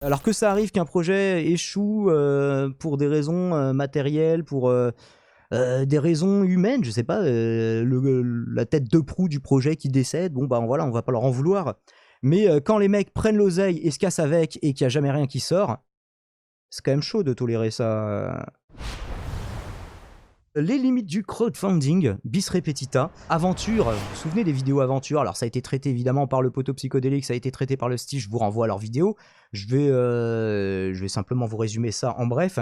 Alors que ça arrive qu'un projet échoue pour des raisons matérielles, pour des raisons humaines, je sais pas, la tête de proue du projet qui décède, bon bah voilà, on va pas leur en vouloir. Mais quand les mecs prennent l'oseille et se cassent avec et qu'il y a jamais rien qui sort, c'est quand même chaud de tolérer ça. Les limites du crowdfunding, bis repetita, aventure, vous vous souvenez des vidéos aventure? Alors ça a été traité évidemment par le poteau psychodélique, ça a été traité par le Stitch, je vous renvoie à leurs vidéos. Je vais simplement vous résumer ça en bref.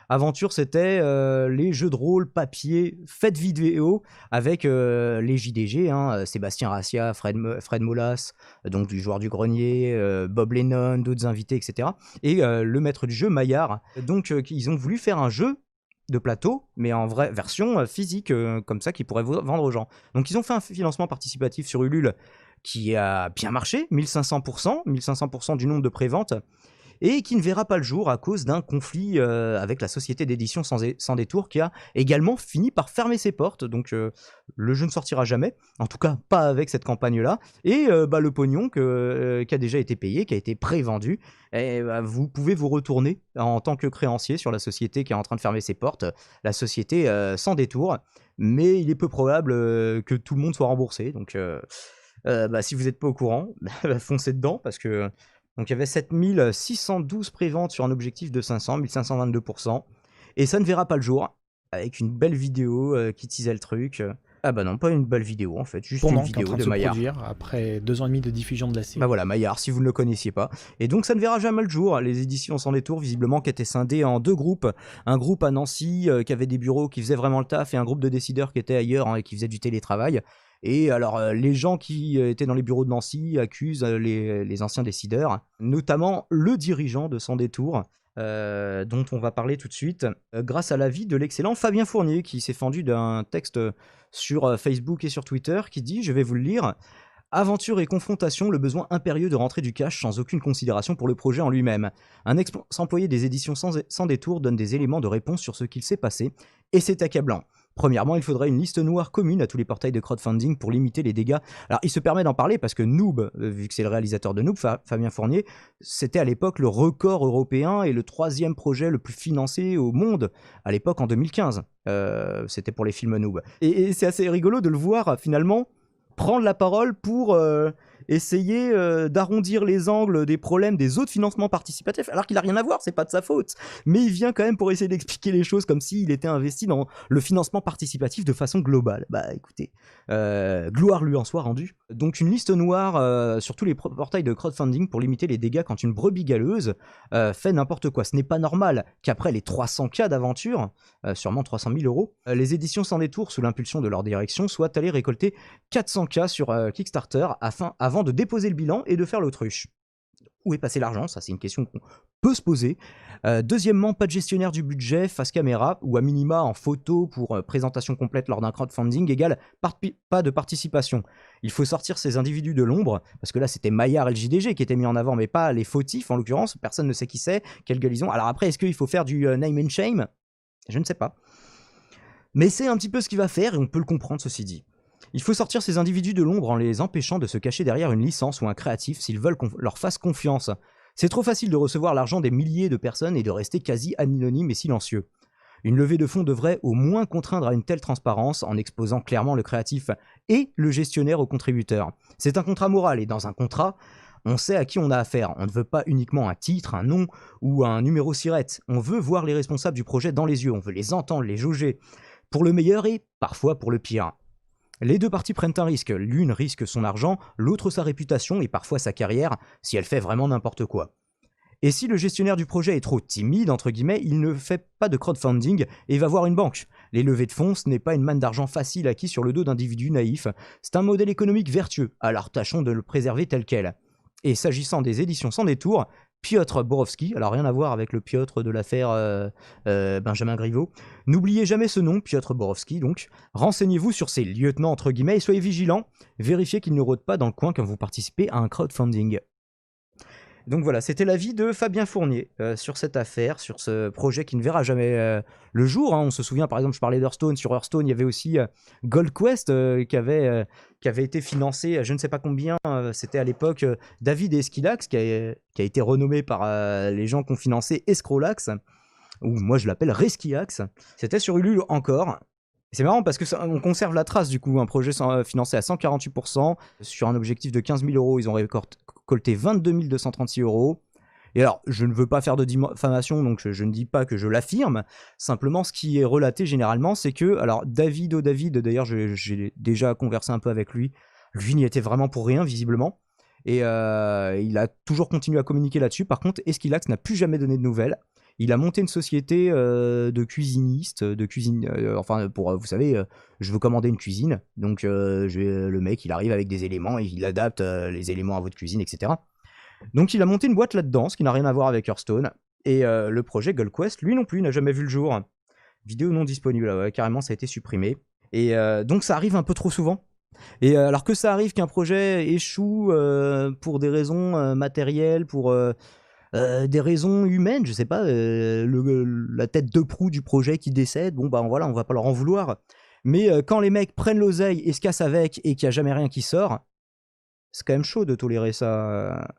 Aventure, c'était les jeux de rôle papier faits vidéo avec les JDG, hein, Sébastien Rassia, Fred Molas, donc du joueur du grenier, Bob Lennon, d'autres invités, etc. Et le maître du jeu, Maillard. Donc ils ont voulu faire un jeu de plateau, mais en vraie version physique, comme ça, qu'ils pourraient vendre aux gens. Donc ils ont fait un financement participatif sur Ulule qui a bien marché, 1500% du nombre de préventes, et qui ne verra pas le jour à cause d'un conflit avec la société d'édition sans détour qui a également fini par fermer ses portes. Donc le jeu ne sortira jamais, en tout cas pas avec cette campagne-là. Et le pognon qui a déjà été payé, qui a été prévendu, vous pouvez vous retourner en tant que créancier sur la société qui est en train de fermer ses portes, la société sans détour. Mais il est peu probable que tout le monde soit remboursé. Donc si vous n'êtes pas au courant, foncez dedans parce que donc il y avait 7612 préventes sur un objectif de 500, 1522%. Et ça ne verra pas le jour, avec une belle vidéo qui teasait le truc. Ah bah non, pas une belle vidéo en fait, juste une Tournant qui est en vidéo train de de se Maillard. produire après 2 ans et demi de diffusion de la série. Bah voilà, Maillard, si vous ne le connaissiez pas. Et donc ça ne verra jamais le jour. Les éditions sans détour, visiblement, qui étaient scindées en deux groupes. Un groupe à Nancy qui avait des bureaux qui faisaient vraiment le taf, et un groupe de décideurs qui était ailleurs et qui faisait du télétravail. Et alors, les gens qui étaient dans les bureaux de Nancy accusent les anciens décideurs, notamment le dirigeant de Sans Détour, dont on va parler tout de suite, grâce à l'avis de l'excellent Fabien Fournier, qui s'est fendu d'un texte sur Facebook et sur Twitter, qui dit, je vais vous le lire, aventure et confrontation, le besoin impérieux de rentrer du cash sans aucune considération pour le projet en lui-même. Un ex-employé des éditions sans détour donne des éléments de réponse sur ce qu'il s'est passé, et c'est accablant. Premièrement, il faudrait une liste noire commune à tous les portails de crowdfunding pour limiter les dégâts. Alors, il se permet d'en parler parce que Noob, vu que c'est le réalisateur de Noob, Fabien Fournier, c'était à l'époque le record européen et le 3e projet le plus financé au monde, à l'époque en 2015. C'était pour les films Noob. Et c'est assez rigolo de le voir, finalement, prendre la parole pour essayer d'arrondir les angles des problèmes des autres financements participatifs, alors qu'il n'a rien à voir, c'est pas de sa faute. Mais il vient quand même pour essayer d'expliquer les choses comme s'il était investi dans le financement participatif de façon globale. Bah écoutez, gloire lui en soit rendue. Donc une liste noire sur tous les portails de crowdfunding pour limiter les dégâts quand une brebis galeuse fait n'importe quoi. Ce n'est pas normal qu'après les 300 cas d'aventure, sûrement 300 000 euros, les éditions sans détour, sous l'impulsion de leur direction, soient allées récolter 400K sur Kickstarter avant de déposer le bilan et de faire l'autruche. Où est passé l'argent? Ça, c'est une question qu'on peut se poser. Deuxièmement, pas de gestionnaire du budget face caméra, ou à minima en photo pour présentation complète lors d'un crowdfunding, égale pas de participation. Il faut sortir ces individus de l'ombre, parce que là, c'était Maillard et le JDG qui étaient mis en avant, mais pas les fautifs, en l'occurrence. Personne ne sait qui c'est, quelle gueule ils ont. Alors après, est-ce qu'il faut faire du name and shame? Je ne sais pas. Mais c'est un petit peu ce qu'il va faire, et on peut le comprendre, ceci dit. Il faut sortir ces individus de l'ombre en les empêchant de se cacher derrière une licence ou un créatif s'ils veulent qu'on leur fasse confiance. C'est trop facile de recevoir l'argent des milliers de personnes et de rester quasi anonyme et silencieux. Une levée de fonds devrait au moins contraindre à une telle transparence en exposant clairement le créatif et le gestionnaire aux contributeurs. C'est un contrat moral et dans un contrat, on sait à qui on a affaire. On ne veut pas uniquement un titre, un nom ou un numéro SIRET. On veut voir les responsables du projet dans les yeux, on veut les entendre, les jauger, pour le meilleur et parfois pour le pire. Les deux parties prennent un risque, l'une risque son argent, l'autre sa réputation et parfois sa carrière, si elle fait vraiment n'importe quoi. Et si le gestionnaire du projet est trop timide, entre guillemets, il ne fait pas de crowdfunding et va voir une banque. Les levées de fonds, ce n'est pas une manne d'argent facile acquis sur le dos d'individus naïfs, c'est un modèle économique vertueux, alors tâchons de le préserver tel quel. Et s'agissant des éditions sans détour, Piotr Borowski, alors rien à voir avec le Piotr de l'affaire Benjamin Griveaux, n'oubliez jamais ce nom, Piotr Borowski donc, renseignez-vous sur ces lieutenants entre guillemets et soyez vigilants, vérifiez qu'ils ne rôdent pas dans le coin quand vous participez à un crowdfunding. Donc voilà, c'était l'avis de Fabien Fournier sur cette affaire, sur ce projet qui ne verra jamais le jour. Hein. On se souvient, par exemple, je parlais d'Hearthstone. Sur Hearthstone, il y avait aussi Gold Quest qui avait été financé à je ne sais pas combien. C'était à l'époque David et Esquilax qui a été renommé par les gens qui ont financé Escrolax, ou moi je l'appelle Reskiax. C'était sur Ulule encore. C'est marrant parce que on conserve la trace du coup, un projet financé à 148%, sur un objectif de 15 000 euros, ils ont récolté 22 236 euros. Et alors, je ne veux pas faire de diffamation, donc je ne dis pas que je l'affirme, simplement ce qui est relaté généralement, c'est que, alors David, d'ailleurs j'ai déjà conversé un peu avec lui n'y était vraiment pour rien visiblement, et il a toujours continué à communiquer là-dessus. Par contre, Esquilax n'a plus jamais donné de nouvelles. Il a monté une société de cuisinistes, de cuisine, enfin pour, vous savez, je veux commander une cuisine, donc le mec il arrive avec des éléments et il adapte les éléments à votre cuisine, etc. Donc il a monté une boîte là-dedans, ce qui n'a rien à voir avec Hearthstone, et le projet Gold Quest, lui non plus, n'a jamais vu le jour. Vidéo non disponible, ouais, carrément ça a été supprimé. Et donc ça arrive un peu trop souvent. Et alors que ça arrive qu'un projet échoue pour des raisons matérielles, pour des raisons humaines, je sais pas, la tête de proue du projet qui décède, bon bah voilà, on va pas leur en vouloir. Mais quand les mecs prennent l'oseille et se cassent avec et qu'il n'y a jamais rien qui sort, c'est quand même chaud de tolérer ça.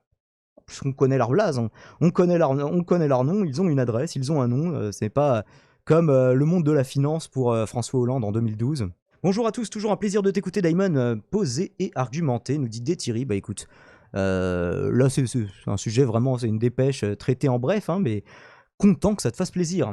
Puisqu'on connaît leur blase, on connaît leur nom, ils ont une adresse, ils ont un nom, c'est pas comme le monde de la finance pour François Hollande en 2012. Bonjour à tous, toujours un plaisir de t'écouter Daimon, poser et argumenter, nous dit Détiri. Bah écoute, là c'est un sujet vraiment, c'est une dépêche traitée en bref, hein, mais content que ça te fasse plaisir.